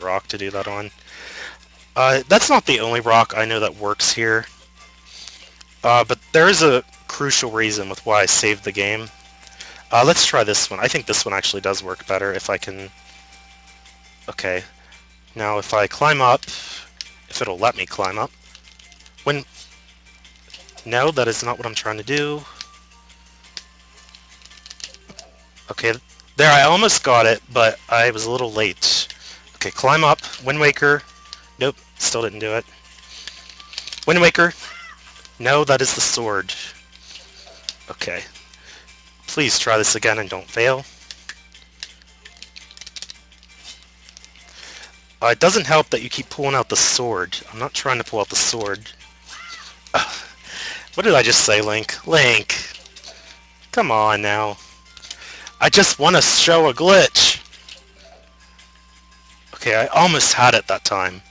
rock to do that on. That's not the only rock I know that works here. But there is a crucial reason with why I saved the game. Let's try this one. I think this one actually does work better if I can... Okay. Now if I climb up, if it'll let me climb up. When... No, that is not what I'm trying to do. Okay, there, I almost got it, but I was a little late. Okay, climb up. Wind Waker. Nope, still didn't do it. Wind Waker. No, that is the sword. Okay. Please try this again and don't fail. It doesn't help that you keep pulling out the sword. I'm not trying to pull out the sword. What did I just say, Link? Link! Come on now. I just want to show a glitch! Okay, I almost had it that time.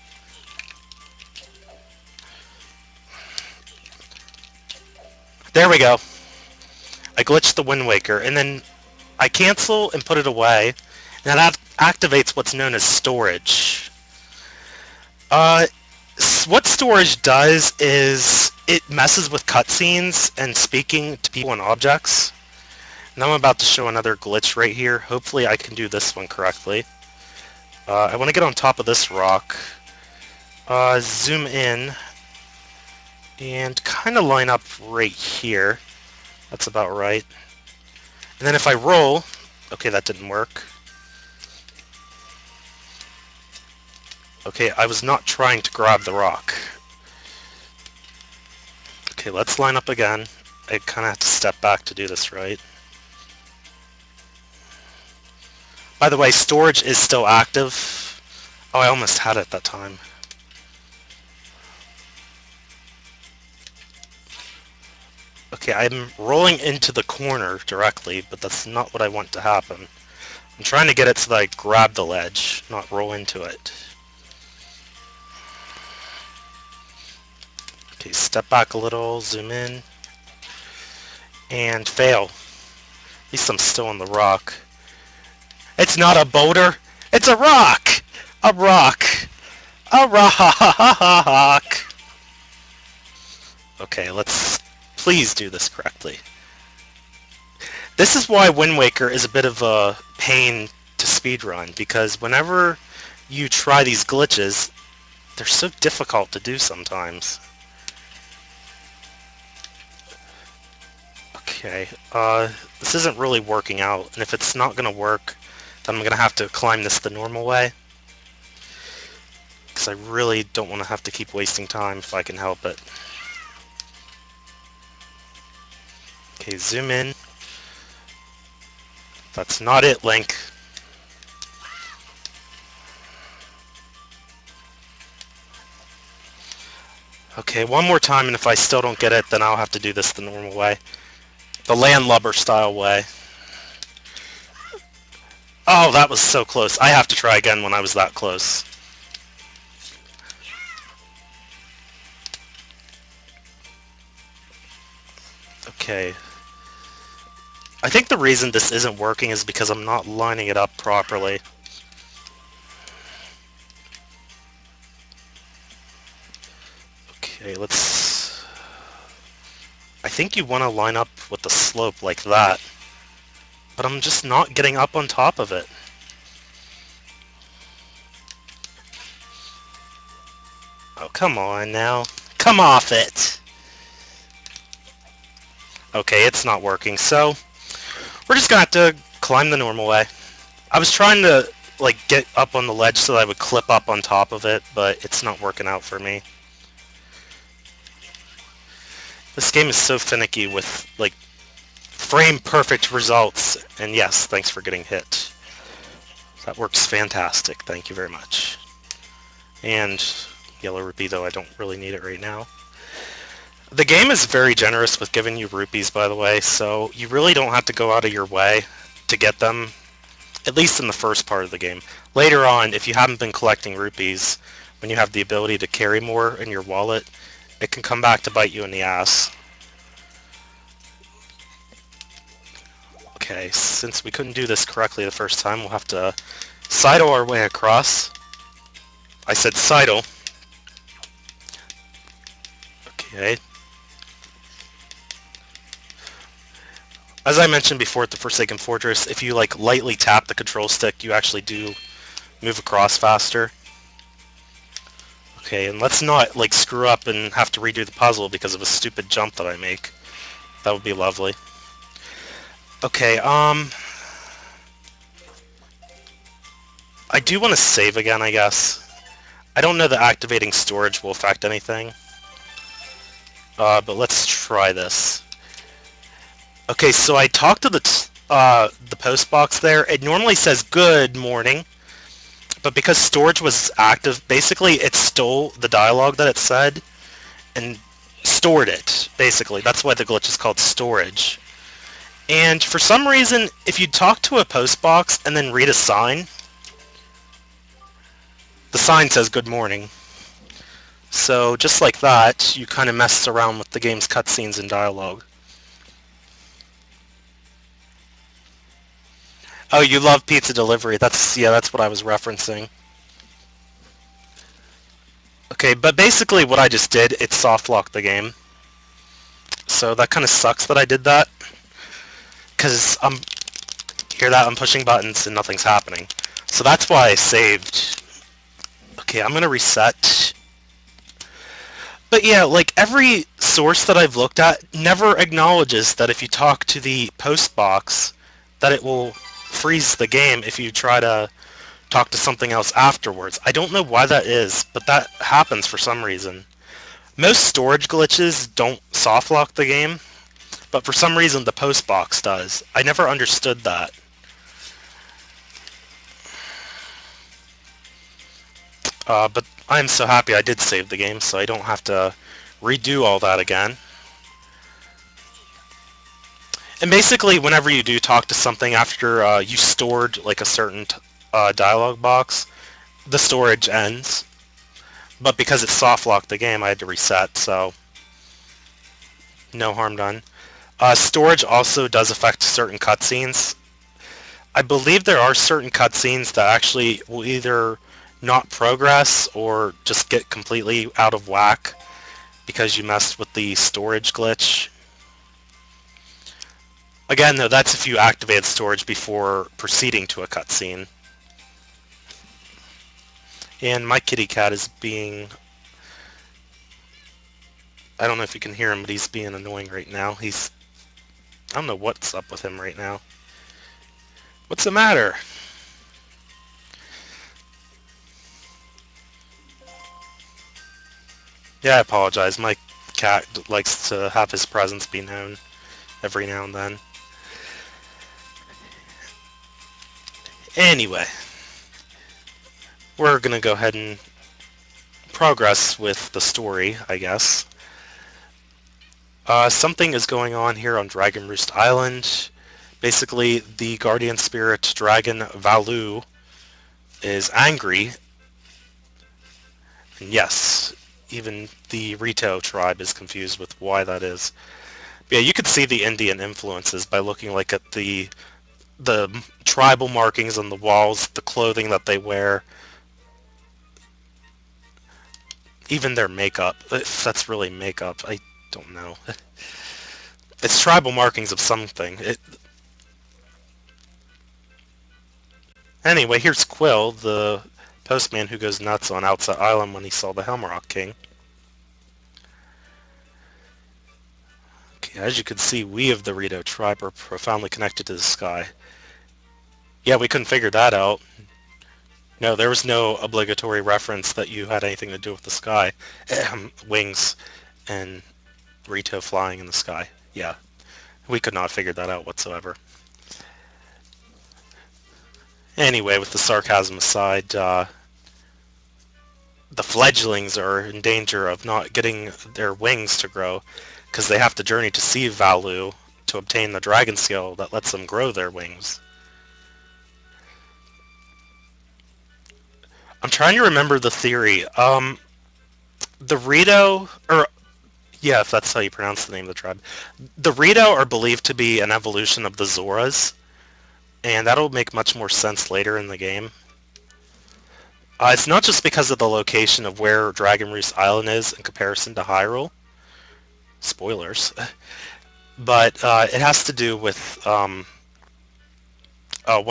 There we go. I glitched the Wind Waker, and then I cancel and put it away, and that activates what's known as storage. What storage does is it messes with cutscenes and speaking to people and objects. Now I'm about to show another glitch right here. Hopefully I can do this one correctly. I want to get on top of this rock, zoom in, and kind of line up right here. That's about right. And then if I roll... Okay, that didn't work. Okay, I was not trying to grab the rock. Okay, let's line up again. I kind of have to step back to do this right. By the way, storage is still active. Oh, I almost had it that time. Okay, I'm rolling into the corner directly, but that's not what I want to happen. I'm trying to get it so that I grab the ledge, not roll into it. Okay, step back a little, zoom in, and fail. At least I'm still on the rock. It's not a boulder, it's a rock! A rock! A rock! Okay, let's please do this correctly. This is why Wind Waker is a bit of a pain to speedrun, because whenever you try these glitches, they're so difficult to do sometimes. Okay, this isn't really working out, and if it's not going to work, then I'm going to have to climb this the normal way. Because I really don't want to have to keep wasting time if I can help it. Okay, zoom in. That's not it, Link. Okay, one more time, and if I still don't get it, then I'll have to do this the normal way. The landlubber style way. Oh, that was so close. I have to try again when I was that close. Okay. I think the reason this isn't working is because I'm not lining it up properly. Okay, let's... I think you want to line up with the slope like that. But I'm just not getting up on top of it. Oh, come on now. Come off it! Okay, it's not working, so we're just gonna have to climb the normal way. I was trying to, like, get up on the ledge so that I would clip up on top of it, but it's not working out for me. This game is so finicky with, like, frame-perfect results, and yes, thanks for getting hit. That works fantastic, thank you very much. And yellow rupee, though I don't really need it right now. The game is very generous with giving you rupees, by the way, so you really don't have to go out of your way to get them, at least in the first part of the game. Later on, if you haven't been collecting rupees, when you have the ability to carry more in your wallet, it can come back to bite you in the ass. Okay, since we couldn't do this correctly the first time, we'll have to sidle our way across. I said Seidel. Okay. As I mentioned before at the Forsaken Fortress, if you like lightly tap the control stick, you actually do move across faster. Okay, and let's not like screw up and have to redo the puzzle because of a stupid jump that I make. That would be lovely. Okay, I do want to save again, I guess. I don't know that activating storage will affect anything. But let's try this. Okay, so I talked to the post box there. It normally says good morning, but because storage was active, basically it stole the dialogue that it said and stored it, basically. That's why the glitch is called storage. And for some reason, if you talk to a post box and then read a sign, the sign says good morning. So just like that, you kind of mess around with the game's cutscenes and dialogue. Oh, you love pizza delivery. That's what I was referencing. Okay, but basically what I just did, it soft locked the game. So that kind of sucks that I did that. Because hear that? I'm pushing buttons and nothing's happening. So that's why I saved. Okay, I'm going to reset. But yeah, like every source that I've looked at never acknowledges that if you talk to the post box, that it will freeze the game if you try to talk to something else afterwards. I don't know why that is, but that happens for some reason. Most storage glitches don't soft lock the game, but for some reason the post box does. I never understood that. But I'm so happy I did save the game, so I don't have to redo all that again. And basically, whenever you do talk to something after you stored like a certain dialogue box, the storage ends. But because it soft locked the game, I had to reset, so no harm done. Storage also does affect certain cutscenes. I believe there are certain cutscenes that actually will either not progress or just get completely out of whack because you messed with the storage glitch. Again, though, that's if you activated storage before proceeding to a cutscene. And my kitty cat is being... I don't know if you can hear him, but he's being annoying right now. I don't know what's up with him right now. What's the matter? Yeah, I apologize. My cat likes to have his presence be known every now and then. Anyway, we're gonna go ahead and progress with the story, I guess. Something is going on here on Dragon Roost Island. Basically, the guardian spirit dragon Valu is angry. And yes, even the Rito tribe is confused with why that is. But yeah, you could see the Indian influences by looking like at the tribal markings on the walls, the clothing that they wear, even their makeup. If that's really makeup, I don't know. It's tribal markings of something. Anyway, here's Quill, the postman who goes nuts on Outset Island when he saw the Helmrock King. Okay, as you can see, we of the Rito tribe are profoundly connected to the sky. Yeah, we couldn't figure that out. No, there was no obligatory reference that you had anything to do with the sky. Wings and Rito flying in the sky. Yeah, we could not figure that out whatsoever. Anyway, with the sarcasm aside, the fledglings are in danger of not getting their wings to grow because they have to journey to see Valu to obtain the dragon skill that lets them grow their wings. I'm trying to remember the theory. The Rito, or yeah, if that's how you pronounce the name of the tribe, the Rito are believed to be an evolution of the Zoras, and that'll make much more sense later in the game. It's not just because of the location of where Dragon Roost Island is in comparison to Hyrule. Spoilers. But it has to do with one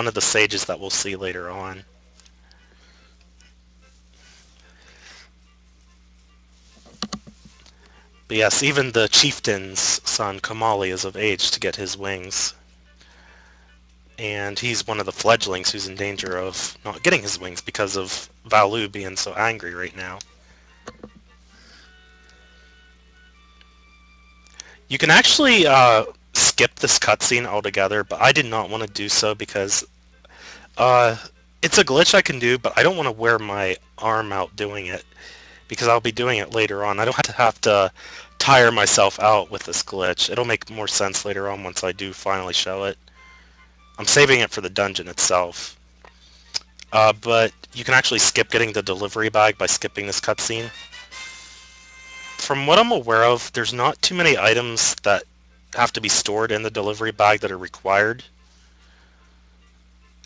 of the sages that we'll see later on. But yes, even the chieftain's son, Kamali, is of age to get his wings. And he's one of the fledglings who's in danger of not getting his wings because of Valu being so angry right now. You can actually skip this cutscene altogether, but I did not want to do so because uh, it's a glitch I can do, but I don't want to wear my arm out doing it because I'll be doing it later on. I don't have to tire myself out with this glitch. It'll make more sense later on once I do finally show it. I'm saving it for the dungeon itself. But you can actually skip getting the delivery bag by skipping this cutscene. From what I'm aware of, there's not too many items that have to be stored in the delivery bag that are required.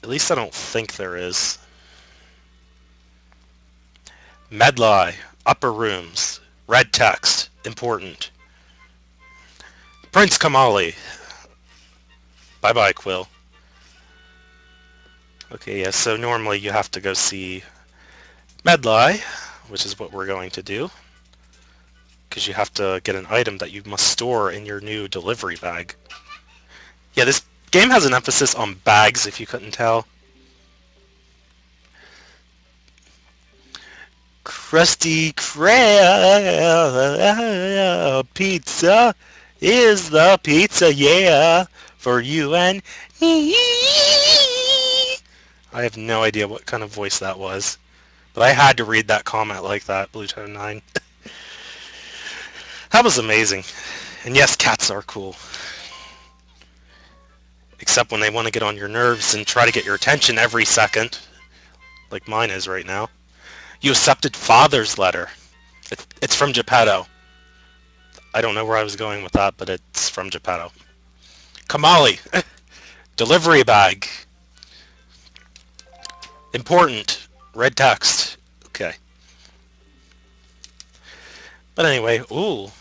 At least I don't think there is. Medli, upper rooms, red text, important. Prince Kamali. Bye-bye, Quill. Okay, yeah, so normally you have to go see Medli, which is what we're going to do. Because you have to get an item that you must store in your new delivery bag. Yeah, this game has an emphasis on bags, if you couldn't tell. Krusty Krab pizza is the pizza, yeah, for you and me. I have no idea what kind of voice that was, but I had to read that comment like that, Bluetone 9. That was amazing. And yes, cats are cool. Except when they want to get on your nerves and try to get your attention every second, like mine is right now. You accepted Father's letter. It's from Geppetto. I don't know where I was going with that, but it's from Geppetto. Kamali. Delivery bag. Important. Red text. Okay. But anyway, ooh.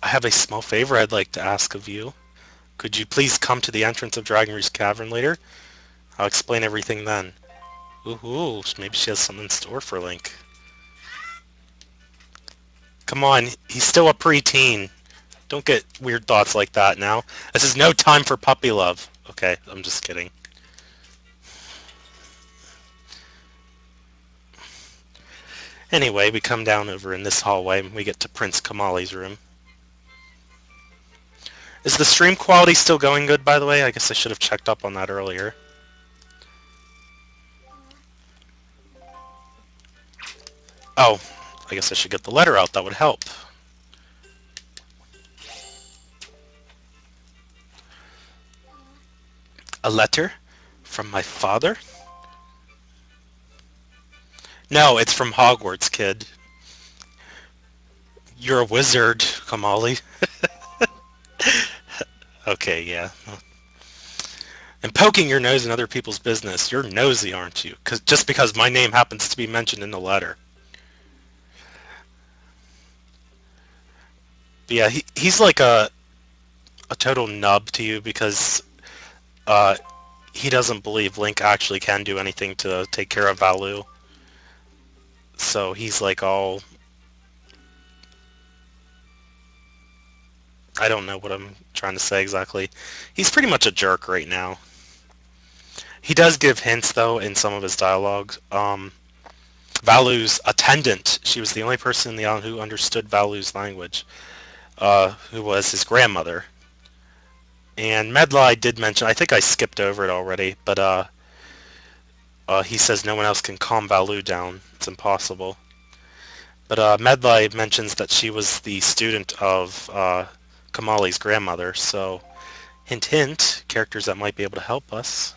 I have a small favor I'd like to ask of you. Could you please come to the entrance of Dragon Roost Cavern later? I'll explain everything then. Ooh, maybe she has something in store for Link. Come on, he's still a preteen. Don't get weird thoughts like that now. This is no time for puppy love. Okay, I'm just kidding. Anyway, we come down over in this hallway and we get to Prince Kamali's room. Is the stream quality still going good, by the way? I guess I should have checked up on that earlier. Oh, I guess I should get the letter out. That would help. A letter? From my father? No, it's from Hogwarts, kid. You're a wizard, Kamali. Okay, yeah. And poking your nose in other people's business. You're nosy, aren't you? Just because my name happens to be mentioned in the letter. But yeah, he's like a total nub to you because he doesn't believe Link actually can do anything to take care of Valu. So he's like all... I don't know what I'm trying to say exactly. He's pretty much a jerk right now. He does give hints, though, in some of his dialogues. Valu's attendant, she was the only person in the island who understood Valu's language, who was his grandmother. And Medli did mention, I think I skipped over it already, but he says no one else can calm Valu down. It's impossible. But Medli mentions that she was the student of Kamali's grandmother, so hint hint, characters that might be able to help us.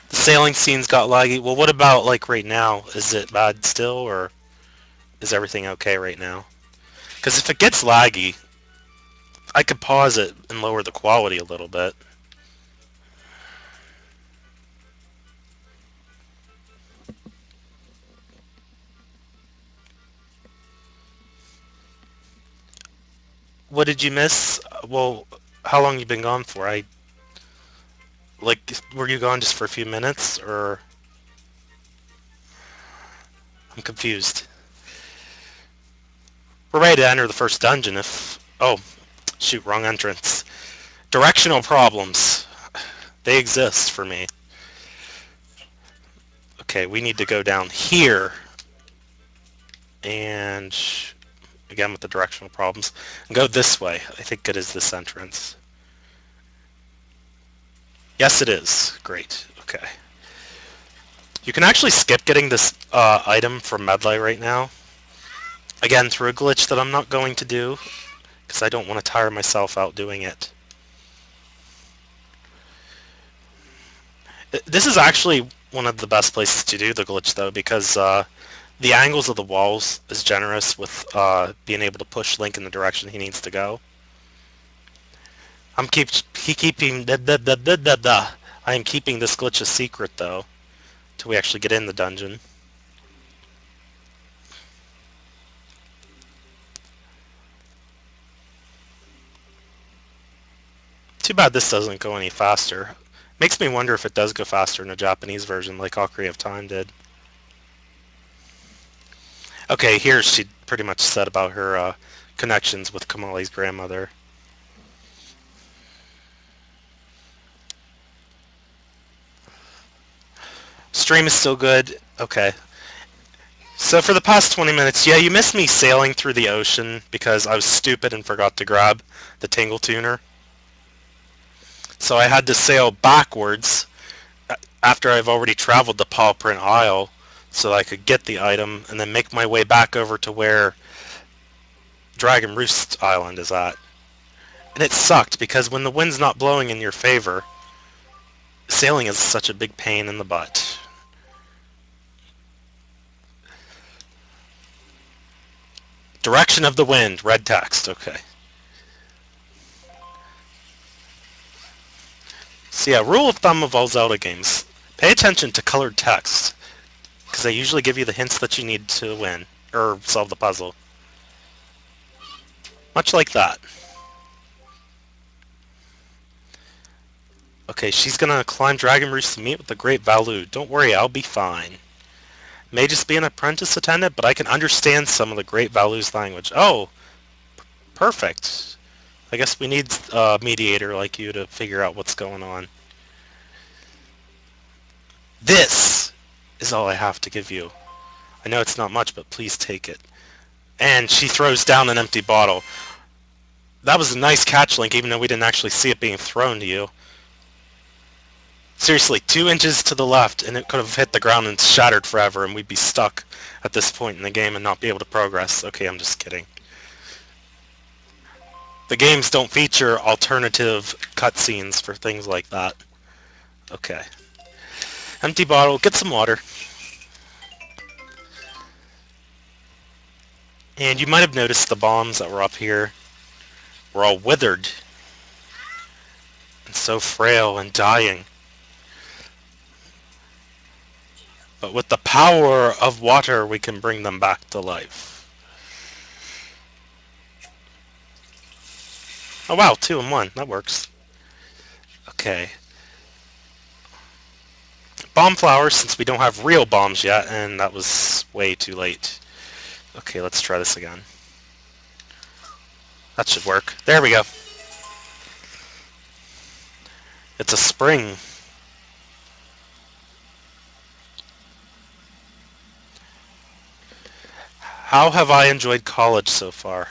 The sailing scenes got laggy. Well, what about like right now? Is it bad still, or is everything okay right now? Because if it gets laggy, I could pause it and lower the quality a little bit. What did you miss? Well, how long you been gone for? Were you gone just for a few minutes, or I'm confused. We're ready to enter the first dungeon if... Oh, shoot, wrong entrance. Directional problems. They exist for me. Okay, we need to go down here. And again with the directional problems. And go this way. I think it is this entrance. Yes, it is. Great. Okay. You can actually skip getting this item from Medley right now. Again, through a glitch that I'm not going to do, because I don't want to tire myself out doing it. This is actually one of the best places to do the glitch, though, because the angles of the walls is generous with being able to push Link in the direction he needs to go. I am keeping this glitch a secret, though, till we actually get in the dungeon. Too bad this doesn't go any faster. Makes me wonder if it does go faster in a Japanese version like Ocarina of Time did. Okay, here she pretty much said about her connections with Kamali's grandmother. Stream is still good. Okay. So for the past 20 minutes, yeah, you missed me sailing through the ocean because I was stupid and forgot to grab the Tingle Tuner. So I had to sail backwards after I've already traveled the Paw Print Isle so I could get the item and then make my way back over to where Dragon Roost Island is at. And it sucked because when the wind's not blowing in your favor, sailing is such a big pain in the butt. Direction of the wind, red text, okay. So yeah, rule of thumb of all Zelda games, pay attention to colored text, because they usually give you the hints that you need to win, or solve the puzzle. Much like that. Okay, she's gonna climb Dragon Roost to meet with the Great Valu. Don't worry, I'll be fine. May just be an apprentice attendant, but I can understand some of the Great Valu's language. Oh, perfect. I guess we need a mediator like you to figure out what's going on. This is all I have to give you. I know it's not much, but please take it. And she throws down an empty bottle. That was a nice catch, Link, even though we didn't actually see it being thrown to you. Seriously, 2 inches to the left, and it could have hit the ground and shattered forever, and we'd be stuck at this point in the game and not be able to progress. Okay, I'm just kidding. The games don't feature alternative cutscenes for things like that. Okay. Empty bottle, get some water. And you might have noticed the bombs that were up here were all withered and so frail and dying. But with the power of water, we can bring them back to life. Oh wow, 2 in 1. That works. Okay. Bomb flowers, since we don't have real bombs yet, and that was way too late. Okay, let's try this again. That should work. There we go. It's a spring. How have I enjoyed college so far?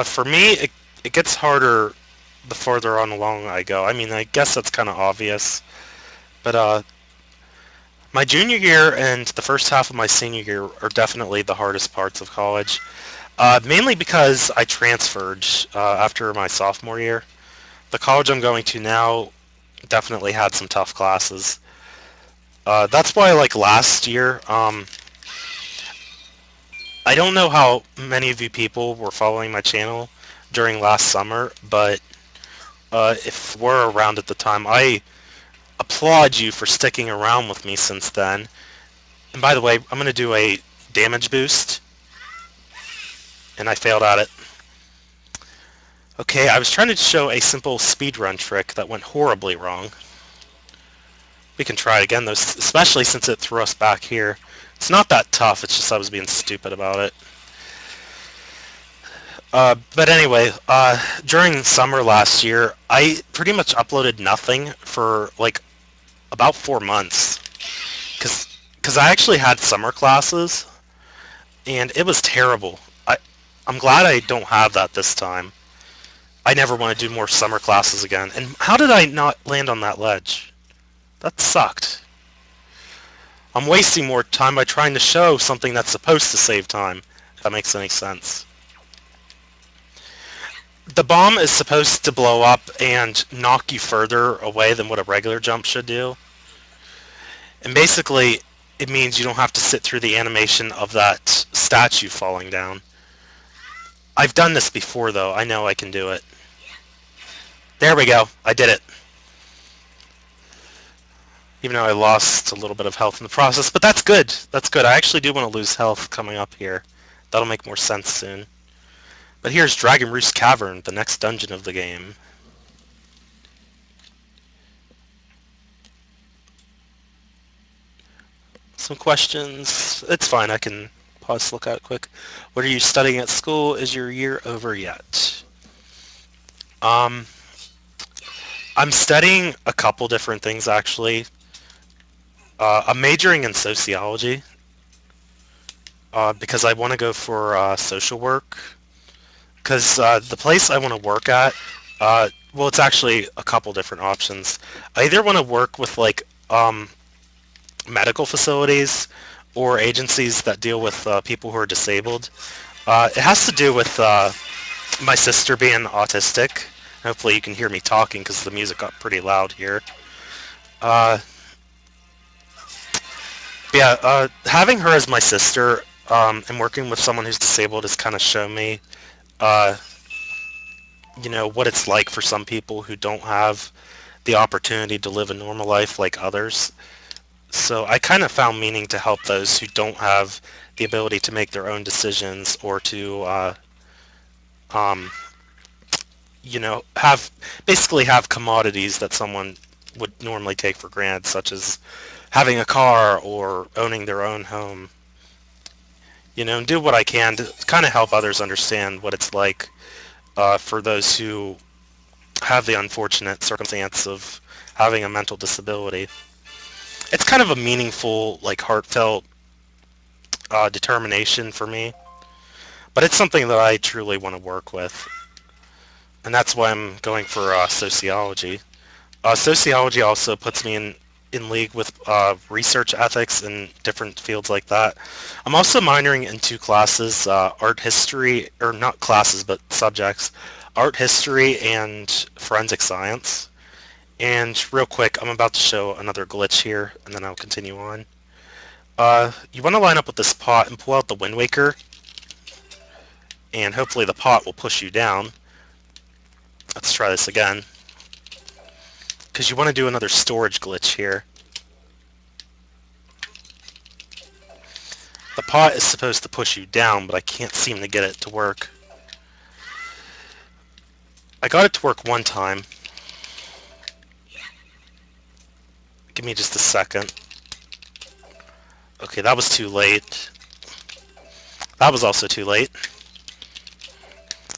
For me, it gets harder the further on along I go. I mean, I guess that's kind of obvious. But my junior year and the first half of my senior year are definitely the hardest parts of college. Mainly because I transferred after my sophomore year. The college I'm going to now definitely had some tough classes. That's why, like last year, I don't know how many of you people were following my channel during last summer, but if you were around at the time, I applaud you for sticking around with me since then. And by the way, I'm going to do a damage boost, and I failed at it. Okay, I was trying to show a simple speedrun trick that went horribly wrong. We can try it again, though, especially since it threw us back here. It's not that tough, it's just I was being stupid about it. But anyway, during summer last year, I pretty much uploaded nothing for like about 4 months. Because I actually had summer classes, and it was terrible. I'm glad I don't have that this time. I never want to do more summer classes again. And how did I not land on that ledge? That sucked. I'm wasting more time by trying to show something that's supposed to save time, if that makes any sense. The bomb is supposed to blow up and knock you further away than what a regular jump should do. And basically, it means you don't have to sit through the animation of that statue falling down. I've done this before, though. I know I can do it. There we go. I did it. Even though I lost a little bit of health in the process, but that's good. That's good. I actually do want to lose health coming up here. That'll make more sense soon. But here's Dragon Roost Cavern, the next dungeon of the game. Some questions. It's fine. I can pause to look at it quick. What are you studying at school? Is your year over yet? I'm studying a couple different things, actually. I'm majoring in sociology because I want to go for social work. Because the place I want to work at, well, it's actually a couple different options. I either want to work with like medical facilities or agencies that deal with people who are disabled. It has to do with my sister being autistic. Hopefully you can hear me talking because the music got pretty loud here. Having her as my sister and working with someone who's disabled has kind of shown me, what it's like for some people who don't have the opportunity to live a normal life like others. So I kind of found meaning to help those who don't have the ability to make their own decisions or to, have commodities that someone would normally take for granted, such as having a car or owning their own home. And do what I can to kind of help others understand what it's like for those who have the unfortunate circumstance of having a mental disability. It's kind of a meaningful, like heartfelt determination for me, but it's something that I truly want to work with, and that's why I'm going for sociology. Sociology also puts me in league with research ethics and different fields like that. I'm also minoring in 2 classes, art history, or not classes, but subjects, art history and forensic science. And real quick, I'm about to show another glitch here, and then I'll continue on. You want to line up with this pot and pull out the Wind Waker, and hopefully the pot will push you down. Let's try this again. Because you want to do another storage glitch here. The pot is supposed to push you down, but I can't seem to get it to work. I got it to work one time. Give me just a second. Okay, that was too late. That was also too late.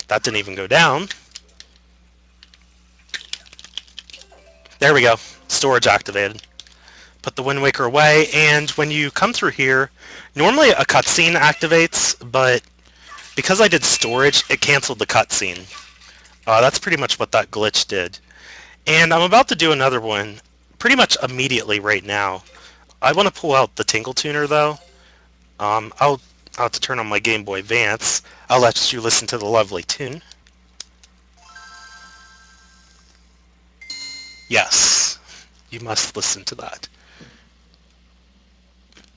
That didn't even go down. There we go. Storage activated. Put the Wind Waker away, and when you come through here, normally a cutscene activates, but because I did storage, it canceled the cutscene. That's pretty much what that glitch did. And I'm about to do another one pretty much immediately right now. I want to pull out the Tingle Tuner, though. I'll have to turn on my Game Boy Advance. I'll let you listen to the lovely tune. Yes, you must listen to that.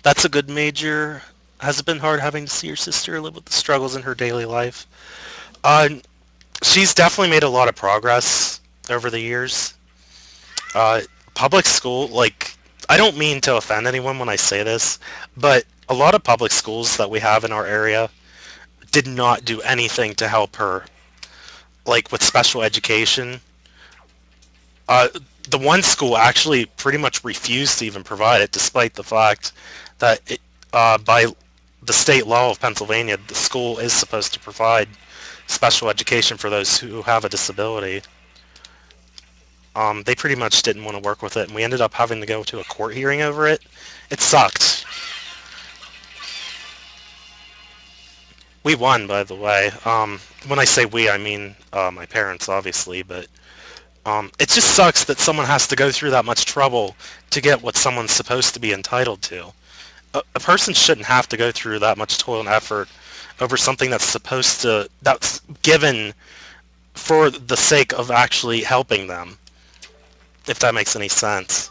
That's a good major. Has it been hard having to see your sister live with the struggles in her daily life? She's definitely made a lot of progress over the years. Uh, Public school, like, I don't mean to offend anyone when I say this, but a lot of public schools that we have in our area did not do anything to help her, like with special education. Uh, the one school actually pretty much refused to even provide it, despite the fact that by the state law of Pennsylvania, the school is supposed to provide special education for those who have a disability. They pretty much didn't want to work with it, and we ended up having to go to a court hearing over it. It sucked. We won, by the way. When I say we, I mean my parents, obviously, but it just sucks that someone has to go through that much trouble to get what someone's supposed to be entitled to. A person shouldn't have to go through that much toil and effort over something that's given for the sake of actually helping them, if that makes any sense.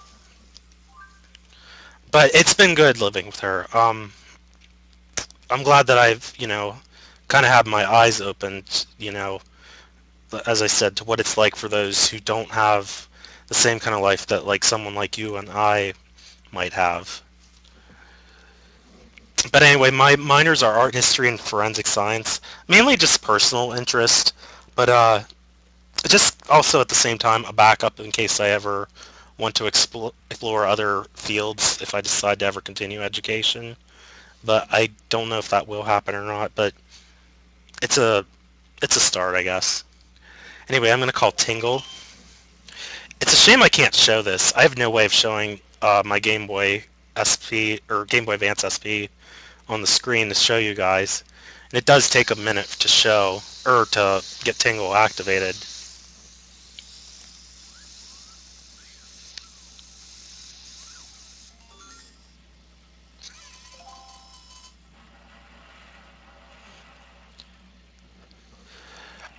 But it's been good living with her. I'm glad that I've, kind of had my eyes opened, as I said, to what it's like for those who don't have the same kind of life that like someone like you and I might have. But anyway, my minors are art history and forensic science, mainly just personal interest, but just also at the same time a backup in case I ever want to explore other fields if I decide to ever continue education. But I don't know if that will happen or not, but it's a it's a start, I guess. Anyway, I'm going to call Tingle. It's a shame I can't show this. I have no way of showing my Game Boy SP or Game Boy Advance SP on the screen to show you guys. And it does take a minute to show, or to get Tingle activated.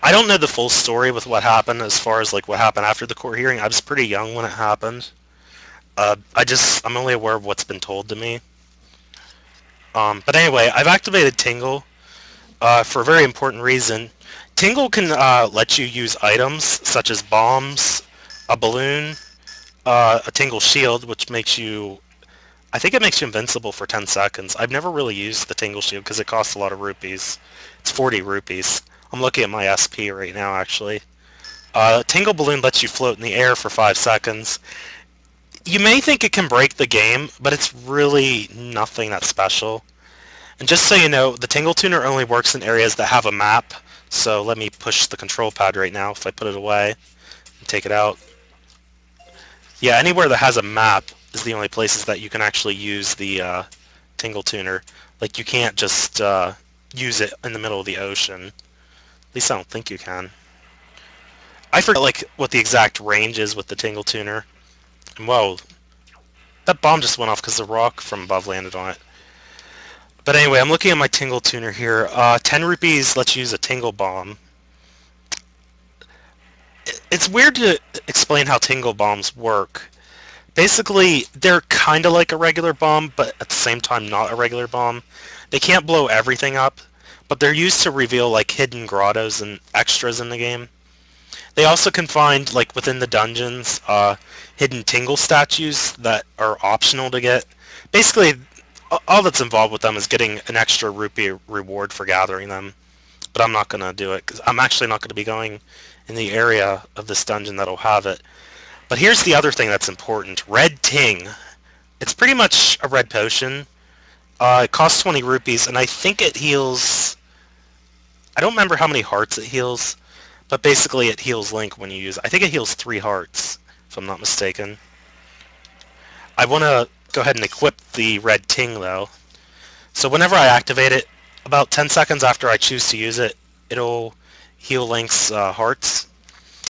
I don't know the full story with what happened as far as like what happened after the court hearing. I was pretty young when it happened. I'm only aware of what's been told to me. But anyway, I've activated Tingle for a very important reason. Tingle can let you use items such as bombs, a balloon, a Tingle shield, which makes you, I think it makes you invincible for 10 seconds. I've never really used the Tingle shield because it costs a lot of rupees. It's 40 rupees. I'm looking at my SP right now, actually. Tingle balloon lets you float in the air for 5 seconds. You may think it can break the game, but it's really nothing that special. And just so you know, the Tingle Tuner only works in areas that have a map. So let me push the control pad right now if I put it away and take it out. Yeah, anywhere that has a map is the only places that you can actually use the Tingle Tuner. Like, you can't just use it in the middle of the ocean. At least I don't think you can. I forget like what the exact range is with the Tingle Tuner. And whoa, that bomb just went off because the rock from above landed on it. But anyway, I'm looking at my Tingle Tuner here. 10 rupees lets you use a Tingle Bomb. It's weird to explain how Tingle Bombs work. Basically, they're kind of like a regular bomb, but at the same time not a regular bomb. They can't blow everything up, but they're used to reveal like hidden grottos and extras in the game. They also can find, like within the dungeons, hidden Tingle statues that are optional to get. Basically, all that's involved with them is getting an extra rupee reward for gathering them. But I'm not going to do it, because I'm actually not going to be going in the area of this dungeon that'll have it. But here's the other thing that's important. Red Ting. It's pretty much a red potion. It costs 20 rupees, and I think it heals... I don't remember how many hearts it heals, but basically it heals Link when you use it. I think it heals 3 hearts, if I'm not mistaken. I want to go ahead and equip the red Ting, though. So whenever I activate it, about 10 seconds after I choose to use it, it'll heal Link's hearts.